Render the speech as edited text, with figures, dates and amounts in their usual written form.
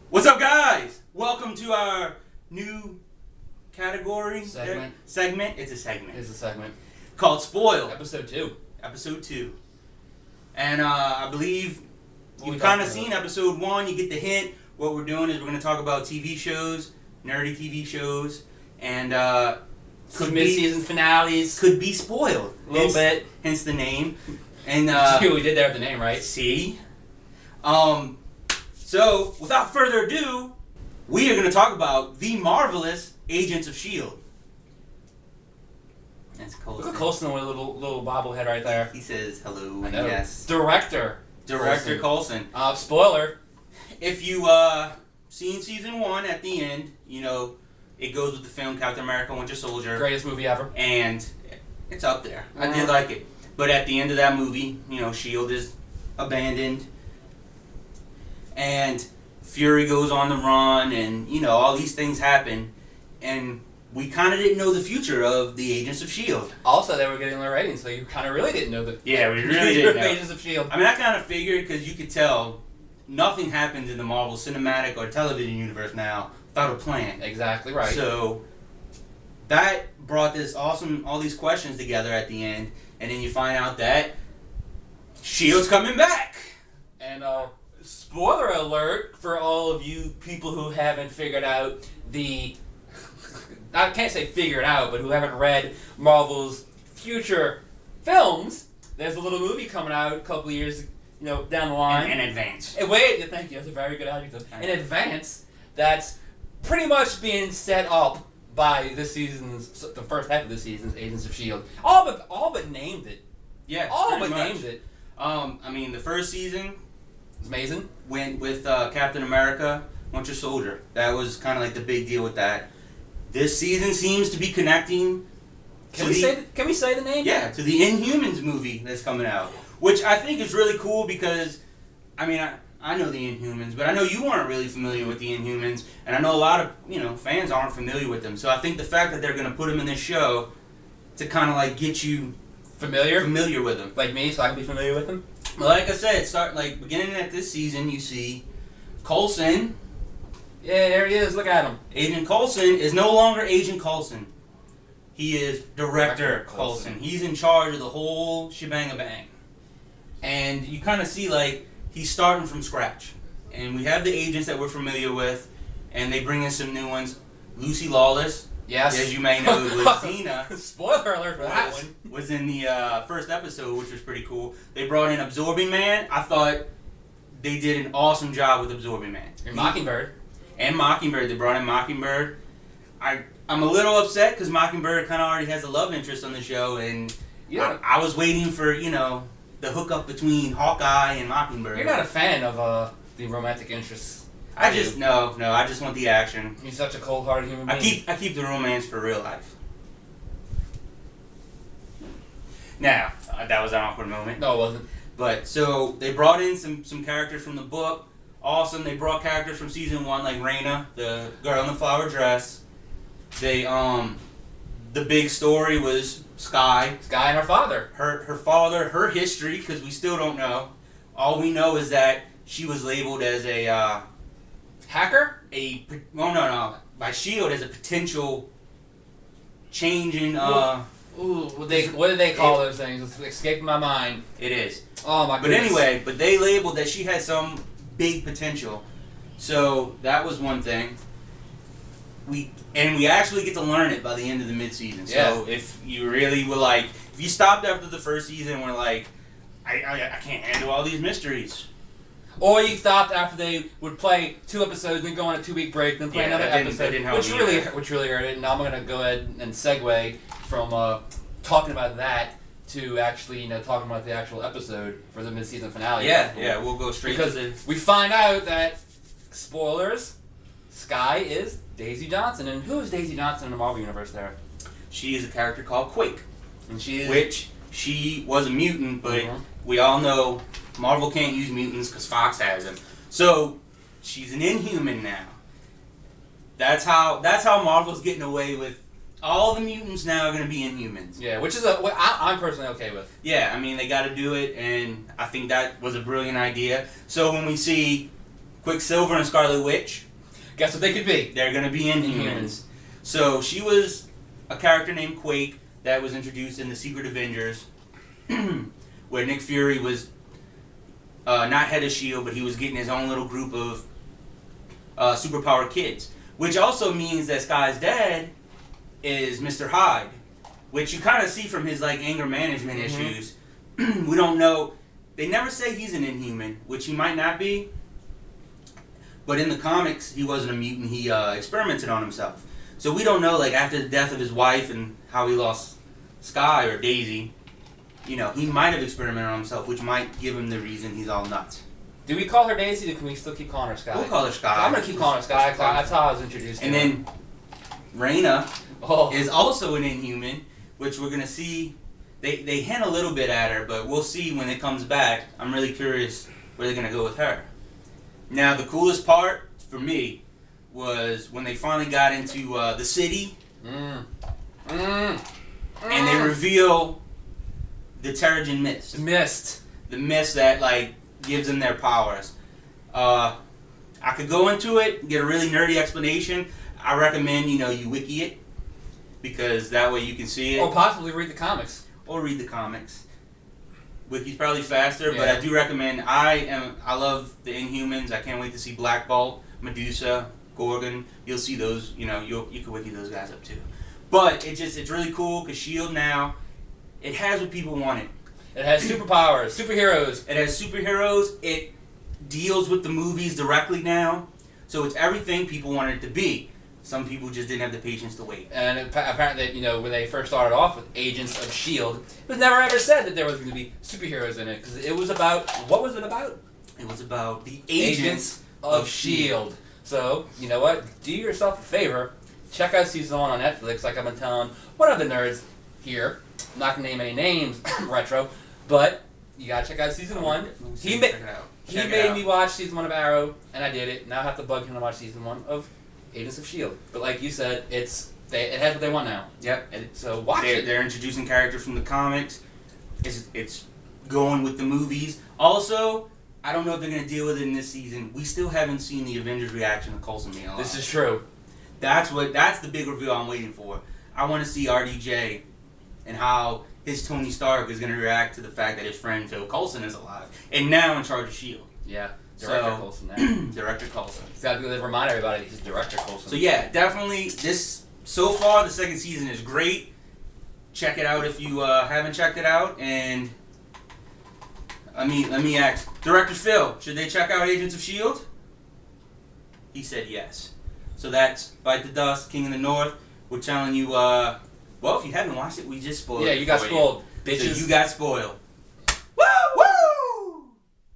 What's up, guys? Welcome to our new category segment. It's a segment called Spoiled. Episode 2. Episode 2. And I believe you've kind of seen episode 1. You get the hint. What we're doing is we're going to talk about TV shows, nerdy TV shows, and could be mid-season finales. Could be spoiled. A little bit. Hence the name. And see what we did there with the name, right? See? So, without further ado, we are going to talk about the marvelous Agents of S.H.I.E.L.D. That's Coulson. Look at Coulson with a little bobblehead right there. He says hello. I know. Yes. Director Coulson. Spoiler. If you seen season 1 at the end, you know, it goes with the film Captain America Winter Soldier. Greatest movie ever. And it's up there. I did like it. But at the end of that movie, you know, S.H.I.E.L.D. is abandoned. And Fury goes on the run, and, you know, all these things happen. And we kind of didn't know the future of the Agents of S.H.I.E.L.D. Also, they were getting low ratings, so you kind of really didn't know the Yeah, we really didn't know. Agents of S.H.I.E.L.D. I mean, I kind of figured, because you could tell nothing happens in the Marvel Cinematic or television universe now without a plan. Exactly right. So that brought all these questions together at the end, and then you find out that S.H.I.E.L.D's coming back. And spoiler alert for all of you people who haven't figured out I can't say figured out, but who haven't read Marvel's future films. There's a little movie coming out a couple of years, down the line. In advance. Thank you. That's a very good adjective. In advance, that's pretty much being set up by the first half of this season's Agents of S.H.I.E.L.D. All but named it. Yeah, all but named it. I mean, the first season was amazing. Went with Captain America, Winter Soldier. That was kind of like the big deal with that. This season seems to be connecting. Can we say the name? Yeah, to the Inhumans movie that's coming out, which I think is really cool because, I mean, I know the Inhumans, but I know you aren't really familiar with the Inhumans, and I know a lot of fans aren't familiar with them. So I think the fact that they're going to put them in this show to kind of like get you familiar with them, like me, so I can be familiar with them. Well, like I said, beginning at this season, you see Coulson. Yeah, there he is. Look at him. Agent Coulson is no longer Agent Coulson. He is Director Coulson. He's in charge of the whole shebang-a-bang. And you kind of see, he's starting from scratch. And we have the agents that we're familiar with, and they bring in some new ones. Lucy Lawless. Yes. As you may know, was Xena. Spoiler alert for that one. Was in the first episode, which was pretty cool. They brought in Absorbing Man. I thought they did an awesome job with Absorbing Man. And Mockingbird. They brought in Mockingbird. I'm a little upset because Mockingbird kind of already has a love interest on the show, and I was waiting for, the hookup between Hawkeye and Mockingbird. You're not a fan of the romantic interests. I just want the action. You're such a cold-hearted human being. I keep the romance for real life. Now, that was an awkward moment. No, it wasn't. But, so, they brought in some characters from the book. Awesome. They brought characters from season 1, like Raina, the girl in the flower dress. They, the big story was Skye. Skye and her father. Her father, her history, because we still don't know. All we know is that she was labeled as a, hacker? No. By S.H.I.E.L.D. as a potential change in, what do they call those things? It's escaping my mind. It is. Oh my goodness. But anyway, they labeled that she had some big potential. So that was one thing. We actually get to learn it by the end of the mid-season. Yeah. So if you really were if you stopped after the first season and were like, I can't handle all these mysteries. Or you stopped after they would play 2 episodes, then go on a 2-week break, then play another episode, which really hurt it. And now I'm going to go ahead and segue from talking about that to actually, talking about the actual episode for the mid-season finale. Yeah, we'll go straight to the... We find out that, spoilers, Skye is Daisy Johnson. And who is Daisy Johnson in the Marvel Universe there? She is a character called Quake. And she is... Which, she was a mutant, but we all know Marvel can't use mutants because Fox has them. So, she's an Inhuman now. That's how Marvel's getting away with all the mutants now are going to be Inhumans. Yeah, which is what I'm personally okay with. Yeah, I mean, they got to do it, and I think that was a brilliant idea. So when we see Quicksilver and Scarlet Witch. Guess what they could be? They're going to be Inhumans. So she was a character named Quake that was introduced in the Secret Avengers, where Nick Fury was not head of S.H.I.E.L.D, but he was getting his own little group of superpowered kids. Which also means that Sky's dad is Mr. Hyde, which you kind of see from his like anger management issues. We don't know. They never say he's an Inhuman, which he might not be. But in the comics, he wasn't a mutant. He experimented on himself. So we don't know, like, after the death of his wife and how he lost Sky or Daisy, you know, he might have experimented on himself, which might give him the reason he's all nuts. Do we call her Daisy, or can we still keep calling her Sky? We'll call her Sky. I'm going to keep calling her Sky. That's how I was introduced to her. And then Raina is also an Inhuman, which we're going to see. They hint a little bit at her, but we'll see when it comes back. I'm really curious where they're going to go with her. Now, the coolest part for me was when they finally got into the city, and they reveal the Terrigen Mist. The mist that, like, gives them their powers. I could go into it, get a really nerdy explanation. I recommend, you know, you wiki it, because that way you can see it. Or possibly read the comics. Wiki's probably faster, but I do recommend. I love the Inhumans. I can't wait to see Black Bolt, Medusa, Gorgon. You'll see those. You know, you can wiki those guys up too. But it's really cool because S.H.I.E.L.D. now, it has what people wanted. It has superpowers, superheroes. It has superheroes. It deals with the movies directly now, so it's everything people wanted it to be. Some people just didn't have the patience to wait. And apparently, you know, when they first started off with Agents of S.H.I.E.L.D., it was never ever said that there was going to be superheroes in it. Because it was about, what was it about? It was about the Agents of S.H.I.E.L.D. So, you know what? Do yourself a favor. Check out season 1 on Netflix, like I've been telling one of the nerds here. I'm not going to name any names, retro, but you got to check out season 1. He made me watch season 1 of Arrow, and I did it. Now I have to bug him to watch season 1 of Agents of S.H.I.E.L.D. But like you said, it has what they want now. Yep. So watch it. They're introducing characters from the comics. It's going with the movies. Also, I don't know if they're going to deal with it in this season. We still haven't seen the Avengers' reaction to Coulson being alive. This is true. That's the big reveal I'm waiting for. I want to see RDJ and how his Tony Stark is going to react to the fact that his friend Phil Coulson is alive and now in charge of S.H.I.E.L.D. Yeah. Director Coulson now. Director Coulson. He's got to remind everybody he's Director Coulson. So yeah, definitely so far the second season is great. Check it out if you haven't checked it out. And let me ask, Director Phil, should they check out Agents of S.H.I.E.L.D.? He said yes. So that's ByteThaDuzt, King of the North. We're telling you, well, if you haven't watched it, we just spoiled it. Yeah, you got spoiled, bitches. So you got spoiled.